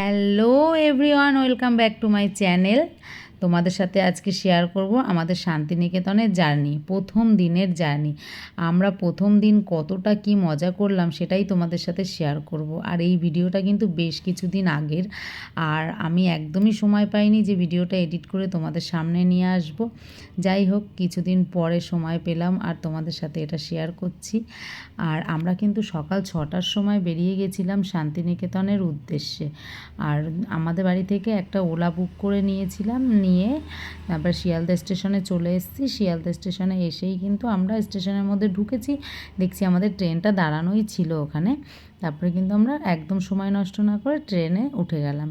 Hello everyone, welcome back to my channel. তোমাদের সাথে আজকে শেয়ার করব আমাদের শান্তিনিকেতনের জার্নি, প্রথম দিনের জার্নি। আমরা প্রথম দিন কতটা কি মজা করলাম সেটাই তোমাদের সাথে শেয়ার করব। আর এই ভিডিওটা কিন্তু বেশ কিছুদিন আগের, আর আমি একদমই সময় পাইনি যে ভিডিওটা এডিট করে তোমাদের সামনে নিয়ে আসব। যাই হোক, কিছুদিন পরে সময় পেলাম আর তোমাদের সাথে এটা শেয়ার করছি। আর আমরা কিন্তু সকাল 6টার সময় বেরিয়ে গেছিলাম শান্তিনিকেতনের উদ্দেশ্যে। আর আমাদের বাড়ি থেকে একটা ওলা বুক করে নিয়েছিলাম, নিয়ে তারপর শিয়ালদা স্টেশনে চলে এসেছি। শিয়ালদা স্টেশনে এসেই কিন্তু আমরা স্টেশনের মধ্যে ঢুকেছি, দেখছি আমাদের ট্রেনটা দাঁড়ানোই ছিল ওখানে। তারপরে কিন্তু আমরা একদম সময় নষ্ট না করে ট্রেনে উঠে গেলাম।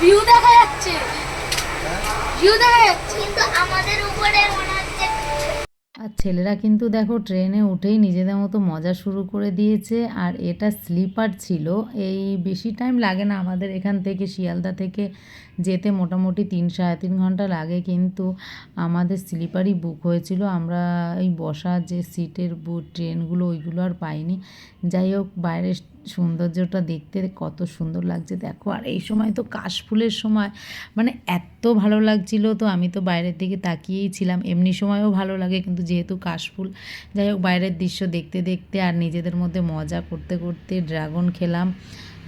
ভিউ দেখা যাচ্ছে, ভিউ দেখা যাচ্ছে, কিন্তু আমাদের উপরে মনে হচ্ছে। আর ছেলেরা কিন্তু দেখো ট্রেনে উঠেই নিজেদের মতো মজা শুরু করে দিয়েছে। আর এটা স্লিপার ছিল, এই বেশি টাইম লাগে না আমাদের এখান থেকে শিয়ালদা থেকে যেতে, মোটামুটি 3-3.5 ঘন্টা লাগে, কিন্তু আমাদের স্লিপারই বুক হয়েছিল। আমরা এই বসার যে সিটের ট্রেনগুলো ওইগুলো আর পাইনি। যাই হোক, বাইরের সৌন্দর্যটা দেখতে কত সুন্দর লাগছে দেখো। আর এই সময় তো কাশফুলের সময়, মানে এত ভালো লাগছিল, তো আমি তো বাইরের দিকে তাকিয়েই ছিলাম। এমনি সময়ও ভালো লাগে, কিন্তু যেহেতু কাশফুল, যাই হোক, বাইরের দৃশ্য দেখতে দেখতে আর নিজেদের মধ্যে মজা করতে করতে ড্রাগন খেলাম,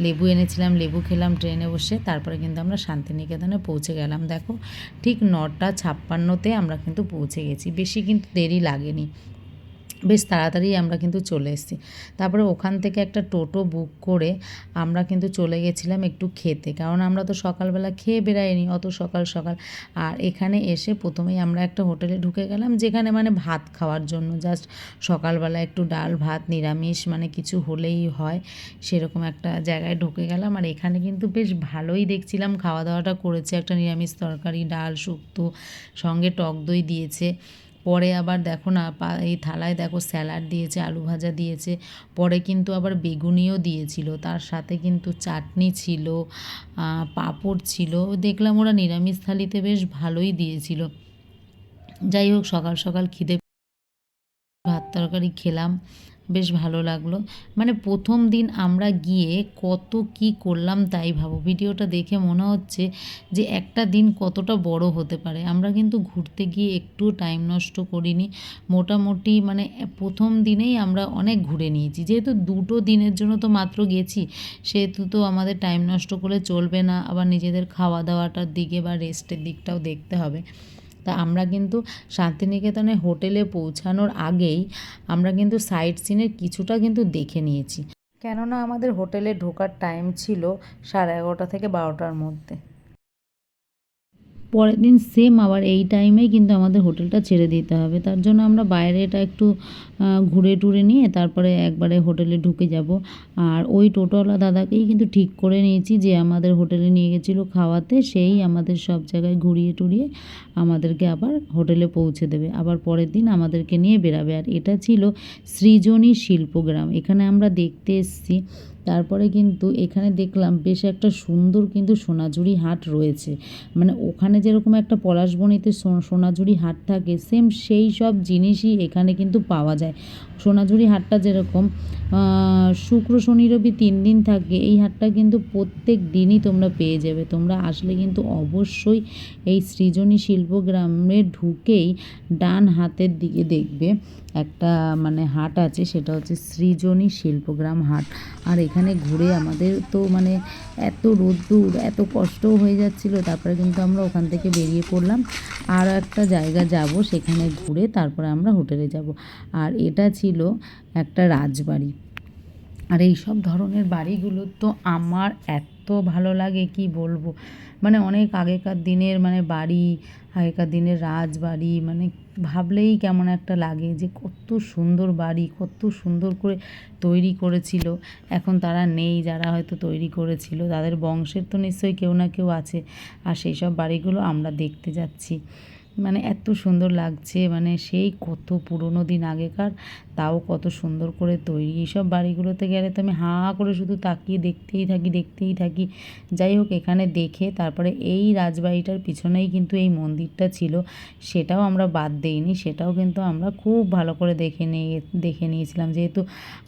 লেবু এনেছিলাম, লেবু খেলাম ট্রেনে বসে। তারপরে কিন্তু আমরা শান্তিনিকেতনে পৌঁছে গেলাম। দেখো, ঠিক 9:56-তে আমরা কিন্তু পৌঁছে গেছি, বেশি কিন্তু দেরি লাগেনি, বেশ তাড়াতাড়ি আমরা কিন্তু চলে এসেছি। তারপরে ওখান থেকে একটা টোটো বুক করে আমরা কিন্তু চলে গেছিলাম একটু খেতে, কারণ আমরা তো সকালবেলা খেয়ে বেরাইনি অত সকাল সকাল। আর এখানে এসে প্রথমেই আমরা একটা হোটেলে ঢুকে গেলাম, যেখানে মানে ভাত খাওয়ার জন্য, জাস্ট সকালবেলা একটু ডাল ভাত নিরামিষ মানে কিছু হলেই হয়, সেরকম একটা জায়গায় ঢুকে গেলাম। আর এখানে কিন্তু বেশ ভালোই দেখছিলাম খাওয়া দাওয়াটা করেছে, একটা নিরামিষ তরকারি, ডাল, শুক্তো, সঙ্গে টক দই দিয়েছে। পরে আবার দেখো না, এই থালায় দেখো স্যালাড দিয়েছে, আলু ভাজা দিয়েছে, পরে কিন্তু আবার বেগুনিও দিয়েছিল, তার সাথে কিন্তু চাটনি ছিল, পাঁপড় ছিল। দেখলাম ওরা নিরামিষ থালিতে বেশ ভালোই দিয়েছিল। যাই হোক, সকাল সকাল খিদে, ভাত তরকারি খেলাম, বেশ ভালো লাগলো। মানে প্রথম দিন আমরা গিয়ে কত কি করলাম তাই ভাবো। ভিডিওটা দেখে মনে হচ্ছে যে একটা দিন কতটা বড় হতে পারে। আমরা কিন্তু ঘুরতে গিয়ে একটু টাইম নষ্ট করিনি, মোটামুটি মানে প্রথম দিনেই আমরা অনেক ঘুরে নিয়েছি। যেহেতু 2 দিনের জন্য তো মাত্র গেছি, সেহেতু তো আমাদের টাইম নষ্ট করলে চলবে না, আবার নিজেদের খাওয়া দাওয়াটার দিকে বা রেস্টের দিকটাও দেখতে হবে। তা আমরা কিন্তু শান্তিনিকেতনে হোটেলে পৌঁছানোর আগেই আমরা কিন্তু সাইট সিনের কিছুটা কিন্তু দেখে নিয়েছি, কেননা আমাদের হোটেলে ঢোকার টাইম ছিল 11:30 থেকে 12টার মধ্যে। পরের দিন সেম আবার এই টাইমেই কিন্তু আমাদের হোটেলটা ছেড়ে দিতে হবে, তার জন্য আমরা বাইরেটা একটু ঘুরে টুরে নিয়ে তারপরে একবারে হোটেলে ঢুকে যাব। আর ওই টোটোওয়ালা দাদাকেই কিন্তু ঠিক করে নিয়েছি, যে আমাদের হোটেলে নিয়ে গেছিলো খাওয়াতে, সেই আমাদের সব জায়গায় ঘুরিয়ে টুরিয়ে আমাদেরকে আবার হোটেলে পৌঁছে দেবে, আবার পরের দিন আমাদেরকে নিয়ে বেরাবে। আর এটা ছিল সৃজনী শিল্পগ্রাম, এখানে আমরা দেখতে এসেছি। তারপরে কিন্তু এখানে দেখলাম বেশ একটা সুন্দর কিন্তু সোনাঝুরি হাট রয়েছে, মানে ওখানে যেরকম একটা পলাশবনিতে সোনাঝুরি হাট থাকে, সেম সেই সব জিনিসই এখানে কিন্তু পাওয়া যায়। সোনাঝুরি হাটটা যেরকম শুক্র শনি রবি 3 দিন থাকে, এই হাটটা কিন্তু প্রত্যেক দিনই তোমরা পেয়ে যাবে। তোমরা আসলে কিন্তু অবশ্যই এই সৃজনী শিল্পগ্রামে ঢুকেই ডান হাতের দিকে দেখবে একটা মানে হাট আছে, সেটা হচ্ছে সৃজনী শিল্পগ্রাম হাট। আর এখানে ঘুরে আমাদের তো মানে এত রোদ্দুর, এত কষ্টও হয়ে যাচ্ছিল, তারপরে কিন্তু আমরা ওখান থেকে বেরিয়ে পড়লাম, আরও একটা জায়গা যাব, সেখানে ঘুরে তারপরে আমরা হোটেলে যাব। আর এটা ছিল একটা রাজবাড়ি। আর এই সব ধরনের বাড়িগুলো তো আমার এত ভালো লাগে কি বলবো, মানে অনেক আগেকার দিনের মানে বাড়ি, আগেকার দিনের রাজবাড়ি, মানে ভাবলেই কেমন একটা লাগে যে কত সুন্দর বাড়ি, কত সুন্দর করে তৈরি করেছিল। এখন তারা নেই, যারা হয়তো তৈরি করেছিল তাদের বংশের তো নিশ্চয়ই কেউ না কেউ আছে। আর সেই সব বাড়িগুলো আমরা দেখতে যাচ্ছি, মানে এত সুন্দর লাগছে, মানে সেই কত পুরোনো দিন আগেকার, তাও কত সুন্দর করে তৈরি। এইসব বাড়িগুলোতে গেলে তো আমি হাঁ করে শুধু তাকিয়ে দেখতেই থাকি। যাই হোক, এখানে দেখে তারপরে এই রাজবাড়িটার পিছনেই কিন্তু এই মন্দিরটা ছিল, সেটাও আমরা বাদ দেইনি, সেটাও কিন্তু আমরা খুব ভালো করে দেখে নিয়েছিলাম। যেহেতু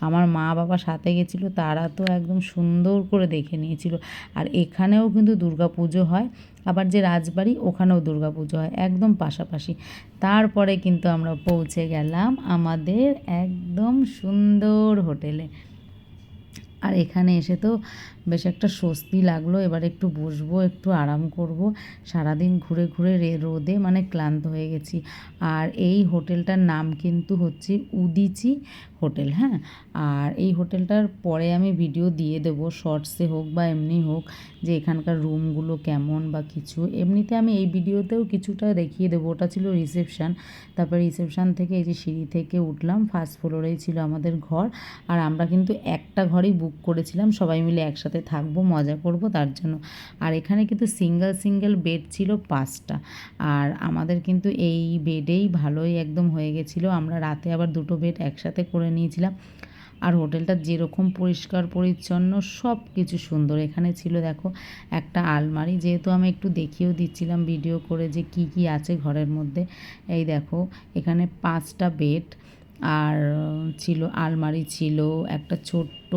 আমার মা বাবা সাথে গেছিলো, তারা তো একদম সুন্দর করে দেখে নিয়েছিল। আর এখানেও কিন্তু দুর্গাপুজো হয়, আবার যে রাজবাড়ি ওখানেও দুর্গাপুজো হয়, একদম পাশাপাশি। তারপরে কিন্তু আমরা পৌঁছে গেলাম আমাদের একদম সুন্দর হোটেলে। আর এখানে এসে তো বেশ একটা স্বস্তি লাগলো। এবার একটু বসবো, একটু আরাম করব। সারাদিন ঘুরে ঘুরে রোদে মানে ক্লান্ত হয়ে গেছি। আর এই হোটেলটার নাম কিন্তু হচ্ছে উদিচি হোটেল, হ্যাঁ। আর এই হোটেলটার পরে আমি ভিডিও দিয়ে দেবো, শর্টসে হোক বা এমনি হোক, যে এখানকার রুমগুলো কেমন বা কিছু। এমনিতে আমি এই ভিডিওতেও কিছুটা দেখিয়ে দেবো। ওটা ছিল রিসেপশান। তারপরে রিসেপশান থেকে এই যে সিঁড়ি থেকে উঠলাম, ফার্স্ট ফ্লোরেই ছিল আমাদের ঘর। আর আমরা কিন্তু একটা ঘরই বুক করেছিলাম, সবাই মিলে একসাথে থাকবো, মজা করব তার জন্য। আর এখানে কিন্তু সিঙ্গেল বেড ছিল 5টা। আর আমাদের কিন্তু এই বেডেই ভালোই একদম হয়ে গেছিলো। আমরা রাতে আবার 2টো বেড একসাথে করে নিয়েছিলাম। আর হোটেলটা যেরকম পরিষ্কার পরিচ্ছন্ন, সব কিছু সুন্দর। এখানে ছিল দেখো একটা আলমারি, যেহেতু আমি একটু দেখিয়েও দিচ্ছিলাম ভিডিও করে যে কি কি আছে ঘরের মধ্যে। এই দেখো এখানে 5টা বেড, আর ছিল আলমারি, ছিল একটা ছোট্ট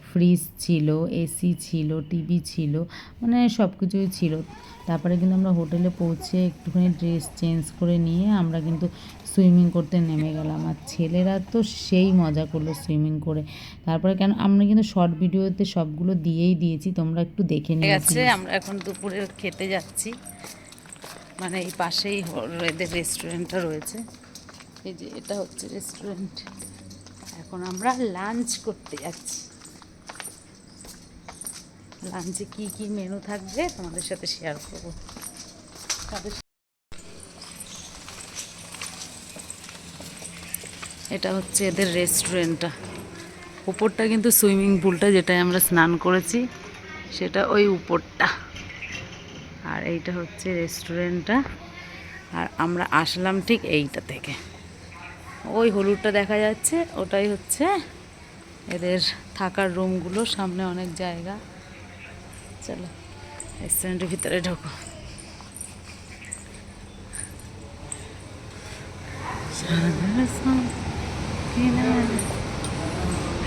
ফ্রিজ, ছিল এসি, ছিল টিভি, ছিল মানে সব কিছুই ছিল। তারপরে কিন্তু আমরা হোটেলে পৌঁছে একটুখানি ড্রেস চেঞ্জ করে নিয়ে আমরা কিন্তু সুইমিং করতে নেমে গেলাম। আর ছেলেরা তো সেই মজা করলো সুইমিং করে। তারপরে কেন আমরা কিন্তু শর্ট ভিডিওতে সবগুলো দিয়েই দিয়েছি, তোমরা একটু দেখে নিয়ে গেছে। আমরা এখন দুপুরে খেতে যাচ্ছি, মানে এই পাশেই এদের রেস্টুরেন্টটা রয়েছে। এই যে এটা হচ্ছে রেস্টুরেন্ট। এখন আমরা লাঞ্চ করতে যাচ্ছি। লাঞ্চে কি কি মেনু থাকবে তোমাদের সাথে শেয়ার করবো। এটা হচ্ছে এদের রেস্টুরেন্টটা। উপরটা কিন্তু সুইমিং পুলটা, যেটায় আমরা স্নান করেছি, সেটা ওই উপরটা। আর এইটা হচ্ছে রেস্টুরেন্টটা। আর আমরা আসলাম ঠিক এইটা থেকে। ওই হলুদটা দেখা যাচ্ছে, ওটাই হচ্ছে এদের থাকার রুমগুলো। সামনে অনেক জায়গা। চলো রেস্টুরেন্টের ভিতরে ঢোকো।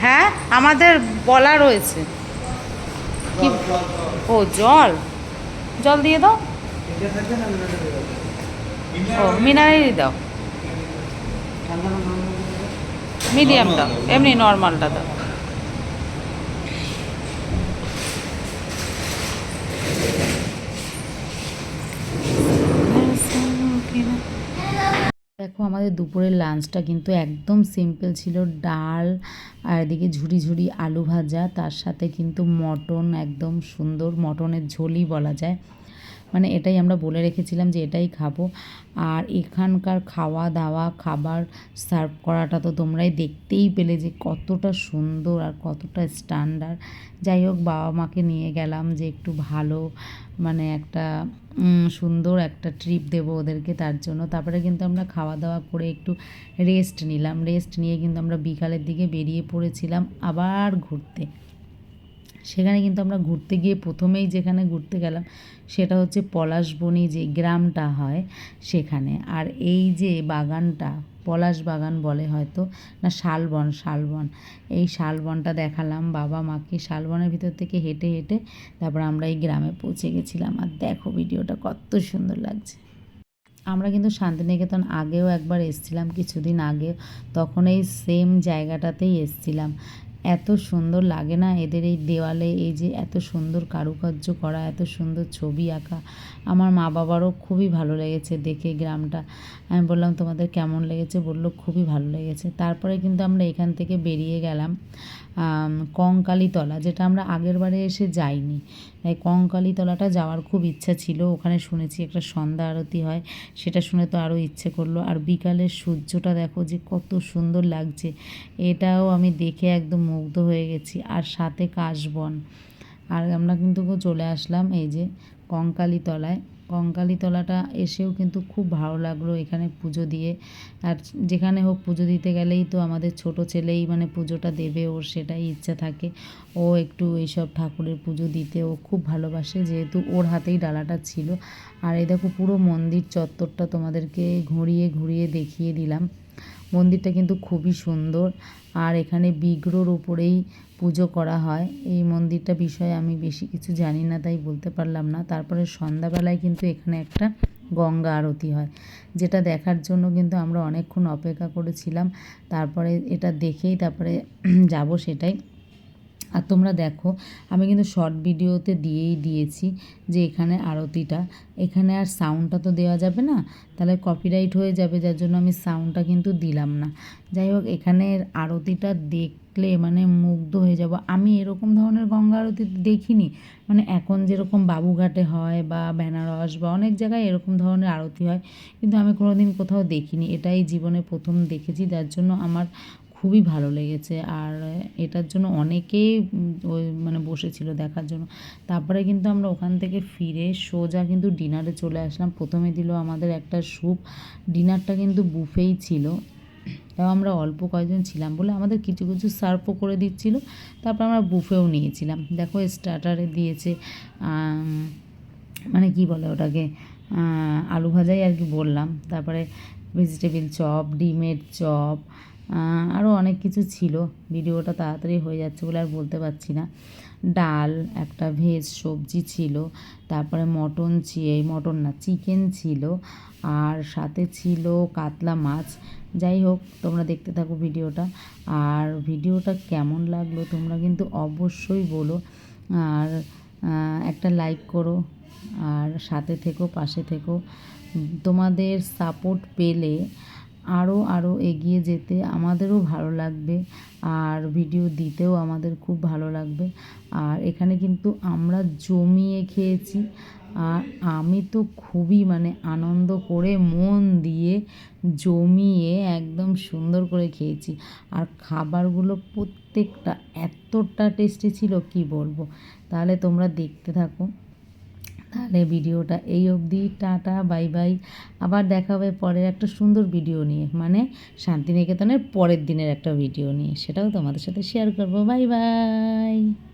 হ্যাঁ, আমাদের বলা রয়েছে। কি ও জল জল দিয়ে দাও। ও মিনারেলই দাও, মিডিয়াম দাও, এমনি নর্মালটা দাও। দেখো আমাদের দুপুরের লাঞ্চটা কিন্তু একদম সিম্পল ছিল। ডাল, আর এদিকে ঝুরি ঝুরি আলু ভাজা, তার সাথে কিন্তু মটন, একদম সুন্দর মটনের ঝোলই বলা যায়। মানে এটাই আমরা বলে রেখেছিলাম যে এটাই খাবো। আর এখানকার খাওয়া দাওয়া, খাবার সার্ভ করাটা তো তোমরাই দেখতেই পেলে যে কতটা সুন্দর আর কতটা স্ট্যান্ডার্ড। যাই হোক, বাবা মাকে নিয়ে গেলাম যে একটু ভালো, মানে একটা সুন্দর একটা ট্রিপ দেবো ওদেরকে, তার জন্য। তারপরে কিন্তু আমরা খাওয়া দাওয়া করে একটু রেস্ট নিলাম। রেস্ট নিয়ে কিন্তু আমরা বিকালের দিকে বেরিয়ে পড়েছিলাম আবার ঘুরতে। সেখানে কিন্তু আমরা ঘুরতে গিয়ে প্রথমেই যেখানে ঘুরতে গেলাম সেটা হচ্ছে পলাশবনি, যে গ্রামটা হয় সেখানে। আর এই যে বাগানটা, পলাশ বাগান বলে হয়তো, না শালবন, এই শালবনটা দেখালাম বাবা মাকে। শালবনের ভিতর থেকে হেঁটে হেঁটে তারপর আমরা এই গ্রামে পৌঁছে গেছিলাম। আর দেখো ভিডিওটা কত সুন্দর লাগছে। আমরা কিন্তু শান্তিনিকেতন আগেও একবার এসেছিলাম, কিছুদিন আগে, তখন এই সেম জায়গাটাতেই এসেছিলাম। এত সুন্দর লাগে না এদের এই দেওয়ালে, এই যে এত সুন্দর কারুকার্য করা, এত সুন্দর ছবি আঁকা। আমার মা বাবারও খুবই ভালো লেগেছে দেখে গ্রামটা। আমি বললাম তোমাদের কেমন লেগেছে, বললো খুবই ভালো লেগেছে। তারপরে কিন্তু আমরা এখান থেকে বেরিয়ে গেলাম কঙ্কালীতলা, যেটা আমরা আগের বারে এসে যাইনি। তাই কঙ্কালীতলাটা যাওয়ার খুব ইচ্ছা ছিল। ওখানে শুনেছি একটা সন্ধ্যা আরতি হয়, সেটা শুনে তো আরও ইচ্ছে করলো। আর বিকালের সূর্যটা দেখো যে কত সুন্দর লাগছে, এটাও আমি দেখে একদম মুগ্ধ হয়ে গেছি। আর সাথে কাশবন, আর আমরা কিন্তু চলে আসলাম এই যে কঙ্কালীতলায়। কঙ্কালীতলাটা এসেও কিন্তু খুব ভালো লাগলো এখানে পুজো দিয়ে। আর যেখানে হোক পুজো দিতে গেলেই তো আমাদের ছোট ছেলেই মানে পুজোটা দেবে, ওর সেটাই ইচ্ছা থাকে। ও একটু এইসব ঠাকুরের পুজো দিতে ও খুব ভালোবাসে, যেহেতু ওর হাতেই ডালাটা ছিল। আর এই দেখো পুরো মন্দির চত্বরটা তোমাদেরকে ঘুরিয়ে ঘুরিয়ে দেখিয়ে দিলাম। মন্দিরটা কিন্তু খুবই সুন্দর। আর এখানে বিগ্রহর উপরেই পুজো করা হয়। এই মন্দিরটা বিষয়ে আমি বেশি কিছু জানি না, তাই বলতে পারলাম না। তারপরে সন্ধ্যাবেলায় কিন্তু এখানে একটা গঙ্গা আরতি হয়, যেটা দেখার জন্য কিন্তু আমরা অনেকক্ষণ অপেক্ষা করেছিলাম। তারপরে এটা দেখেই তারপরে যাব সেটাই। আর তোমরা দেখো, আমি কিন্তু শর্ট ভিডিওতে দিয়েছি যে এখানে আরতিটা, এখানে আর সাউন্ডটা তো দেওয়া যাবে না, তাহলে কপিরাইট হয়ে যাবে, যার জন্য আমি সাউন্ডটা কিন্তু দিলাম না। যাই হোক, এখানের আরতিটা দেখলে মানে মুগ্ধ হয়ে যাব। আমি এরকম ধরনের গঙ্গা আরতি দেখিনি, মানে এখন যেরকম বাবুঘাটে হয় বা বেনারস বা অনেক জায়গায় এরকম ধরনের আরতি হয়, কিন্তু আমি কোনোদিন কোথাও দেখিনি। এটাই জীবনে প্রথম দেখেছি, যার জন্য আমার খুবই ভালো লেগেছে। আর এটার জন্য অনেকেই ওই মানে বসেছিল দেখার জন্য। তারপরে কিন্তু আমরা ওখান থেকে ফিরে সোজা কিন্তু ডিনারে চলে আসলাম। প্রথমে দিল আমাদের একটা স্যুপ। ডিনারটা কিন্তু বুফেই ছিল, তাও আমরা অল্প কয়েকজন ছিলাম বলে আমাদের কিছু কিছু সার্ভও করে দিচ্ছিল। তারপর আমরা বুফেও নিয়েছিলাম। দেখো স্টার্টারে দিয়েছে মানে কি বলে ওটাকে, আলু ভাজাই আর কি বললাম। তারপরে ভেজিটেবিল চপ, ডিমের চপ, আরও অনেক কিছু ছিল। ভিডিওটা তাড়াতাড়ি হয়ে যাচ্ছে বলে আর বলতে পারছি না। ডাল, একটা ভেজ সবজি ছিল, তারপরে মটন না চিকেন ছিল, আর সাথে ছিল কাতলা মাছ। যাই হোক, তোমরা দেখতে থাকো ভিডিওটা। আর ভিডিওটা কেমন লাগলো তোমরা কিন্তু অবশ্যই বলো। আর একটা লাইক করো, আর সাথে থেকো, পাশে থেকো। তোমাদের সাপোর্ট পেলে আরও এগিয়ে যেতে আমাদেরও ভালো লাগবে, আর ভিডিও দিতেও আমাদের খুব ভালো লাগবে। আর এখানে কিন্তু আমরা জমিয়ে খেয়েছি, আর আমি তো খুবই মানে আনন্দ করে মন দিয়ে জমিয়ে একদম সুন্দর করে খেয়েছি। আর খাবারগুলো প্রত্যেকটা এতটা টেস্টি ছিল কি বলবো। তাহলে তোমরা দেখতে থাকো। তাহলে ভিডিওটা এই অবধি, টাটা, বাই বাই। আবার দেখা হবে পরের একটা সুন্দর ভিডিও নিয়ে, মানে শান্তিনিকেতনের পরের দিনের একটা ভিডিও নিয়ে, সেটাও তোমাদের সাথে শেয়ার করবো। Bye bye.